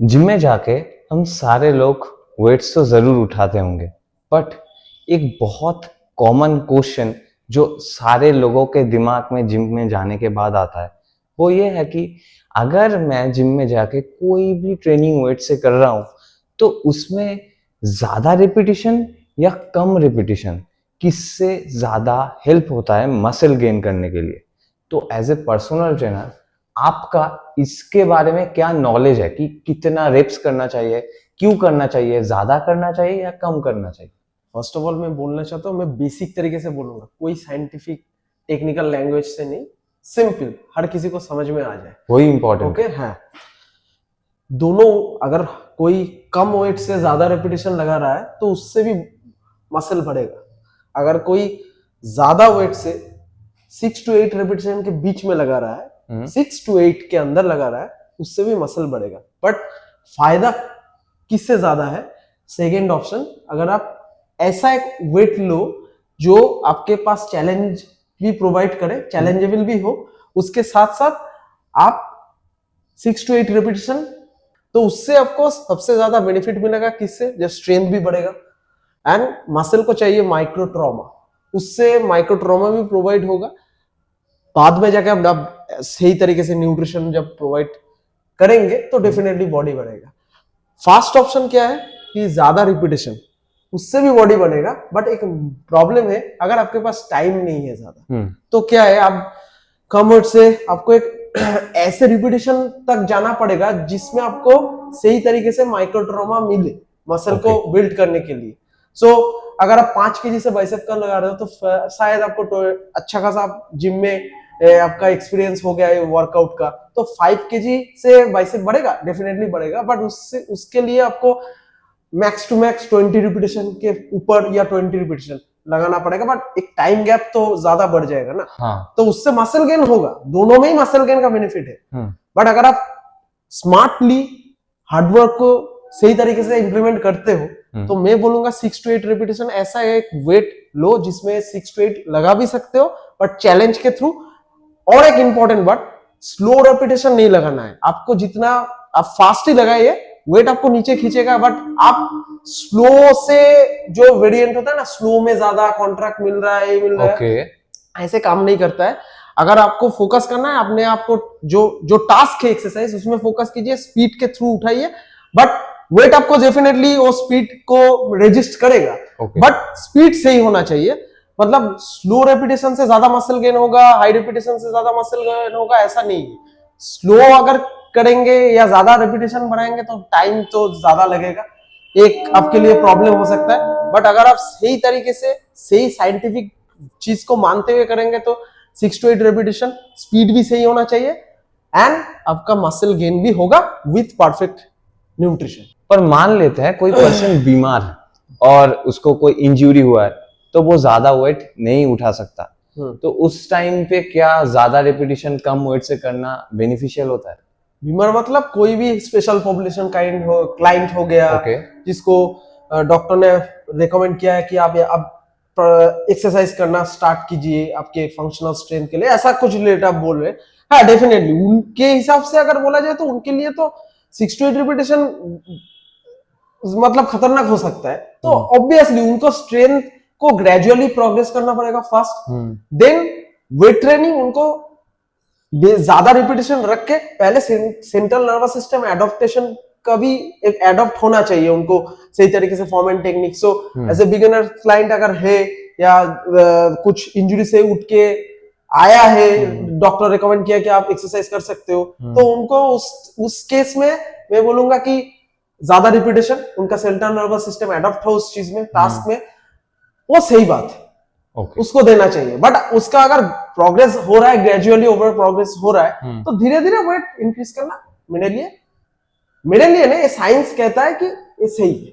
Gym में जाके हम सारे लोग वेट्स तो जरूर उठाते होंगे, बट एक बहुत कॉमन क्वेश्चन जो सारे लोगों के दिमाग में जिम में जाने के बाद आता है वो ये है कि अगर मैं जिम में जाके कोई भी ट्रेनिंग वेट से कर रहा हूँ तो उसमें ज्यादा रिपीटिशन या कम रिपीटिशन किससे ज्यादा हेल्प होता है मसल गेन करने के लिए। तो एज ए पर्सनल ट्रेनर आपका इसके बारे में क्या नॉलेज है कि कितना रेप्स करना चाहिए, क्यों करना चाहिए, ज्यादा करना चाहिए या कम करना चाहिए? फर्स्ट ऑफ ऑल मैं बोलना चाहता हूँ, मैं बेसिक तरीके से बोलूंगा, कोई साइंटिफिक टेक्निकल लैंग्वेज से नहीं, सिंपल हर किसी को समझ में आ जाए वही इंपॉर्टेंट। ओके हाँ, दोनों अगर कोई कम वेट से ज्यादा रेपिटेशन लगा रहा है तो उससे भी मसल बढ़ेगा। अगर कोई ज्यादा वेट से 6 to 8 रेपिटेशन के बीच में लगा रहा है, 6 to 8 के अंदर लगा रहा है, उससे भी मसल बढ़ेगा। बट फायदा किससे ज्यादा है? सेकेंड ऑप्शन, अगर आप ऐसा एक वेट लो जो आपके पास चैलेंज भी प्रोवाइड करे, चैलेंजेबल भी हो, उसके साथ साथ आप 6 to 8 रेपिटेशन, तो उससे आपको सबसे ज्यादा बेनिफिट मिलेगा। किससे? जब स्ट्रेंथ भी बढ़ेगा एंड मसल को चाहिए माइक्रो ट्रॉमा, उससे माइक्रो ट्रॉमा भी प्रोवाइड होगा। बाद में जाके आप सही तरीके से न्यूट्रिशन जब प्रोवाइड करेंगे तो डेफिनेटली बॉडी बढ़ेगा। फास्ट ऑप्शन क्या है कि ज्यादा रिपीटेशन, उससे भी बॉडी बनेगा। बट एक प्रॉब्लम है, अगर आपके पास टाइम नहीं है ज्यादा तो क्या है, आप कम वेट से आपको एक ऐसे रिपीटेशन तक जाना पड़ेगा जिसमें आपको सही तरीके से माइक्रो ट्रॉमा मिले मसल को बिल्ड करने के लिए। सो अगर आप 5 kg से बाइसेप कर लगा रहे हो तो शायद आपको अच्छा खासा आप जिम में आपका एक्सपीरियंस हो गया है वर्कआउट का, तो 5 kg से बाइसेप बढ़ेगा, डेफिनेटली बढ़ेगा। बट उसके लिए आपको मैक्स टू मैक्स 20 रिपीटेशन के ऊपर या 20 रिपीटेशन लगाना पड़ेगा। बट एक टाइम गैप तो ज्यादा बढ़ जाएगा ना। हाँ। तो उससे मसल गेन होगा, दोनों में ही मसल गेन का बेनिफिट है। बट अगर आप स्मार्टली हार्डवर्क को सही तरीके से इंप्लीमेंट करते हो तो मैं बोलूंगा 6 to 8 रेपिटेशन ऐसा एक वेट लो जिसमें 6 to 8 लगा भी सकते हो, बट चैलेंज के थ्रू। और एक इंपॉर्टेंट बात, स्लो रेपिटेशन नहीं लगाना है आपको। जितना आप फास्ट ही लगाइए, वेट आपको नीचे खींचेगा, बट आप स्लो से जो वेरिएंट होता है ना, स्लो में ज्यादा कॉन्ट्रैक्ट मिल रहा है, ये मिल रहा है, ऐसे काम नहीं करता है। अगर आपको फोकस करना है अपने आप को, जो टास्क है एक्सरसाइज, उसमें फोकस कीजिए, स्पीड के थ्रू उठाइए। बट वेट आपको डेफिनेटली वो स्पीड को रेजिस्ट करेगा, बट स्पीड से ही होना चाहिए। मतलब स्लो रेपिटेशन से ज्यादा मसल गेन होगा, हाई रेपिटेशन से ज्यादा मसल गेन होगा, ऐसा नहीं है। स्लो अगर करेंगे या ज्यादा रेपिटेशन बढ़ाएंगे तो टाइम तो ज्यादा लगेगा, एक आपके लिए प्रॉब्लम हो सकता है। बट अगर आप सही तरीके से सही साइंटिफिक चीज को मानते हुए करेंगे तो 6 to 8 रेपिटेशन, स्पीड भी सही होना चाहिए एंड आपका मसल गेन भी होगा विथ परफेक्ट न्यूट्रिशन। पर मान लेते हैं कोई पर्सन बीमार है और उसको कोई इंजरी हुआ है तो वो ज्यादा वेट नहीं उठा सकता, तो उस टाइम पे क्या ज्यादा रिपीटिशन कम वेट से करना बेनिफिशियल होता है? बीमार मतलब कोई भी स्पेशल पॉपुलेशन क्लाइंट हो गया, जिसको डॉक्टर ने रिकमेंड किया है कि आप एक्सरसाइज करना स्टार्ट कीजिए आपके फंक्शनल स्ट्रेंथ के लिए, ऐसा कुछ रिलेटेड आप बोल रहे हैं। हाँ डेफिनेटली उनके हिसाब से अगर बोला जाए तो उनके लिए तो 6 to 8 रिपीटेशन मतलब खतरनाक हो सकता है। तो ऑब्वियसली उनको स्ट्रेंथ को ग्रेजुअली प्रोग्रेस करना पड़ेगा फर्स्ट, देन वेट ट्रेनिंग उनको ज्यादा रिपीटेशन रख के पहले सेंट्रल नर्वस सिस्टम एडॉप्टेशन का भी एक एडॉप्ट होना चाहिए उनको सही तरीके से, form and technique. So as a beginner client अगर है या कुछ इंजरी से उठ के आया है, डॉक्टर रिकमेंड किया कि आप एक्सरसाइज कर सकते हो, तो उनको उस केस में मैं बोलूंगा कि ज्यादा रिपीटेशन, उनका सेंट्रल नर्वस सिस्टम एडॉप्ट हो उस चीज में, टास्क में, वो सही बात है, उसको देना चाहिए। बट उसका अगर प्रोग्रेस हो रहा है, ग्रेजुअली ओवर प्रोग्रेस हो रहा है, तो धीरे धीरे वेट इंक्रीज करना मेरे लिए नहीं, साइंस कहता है कि ये सही है।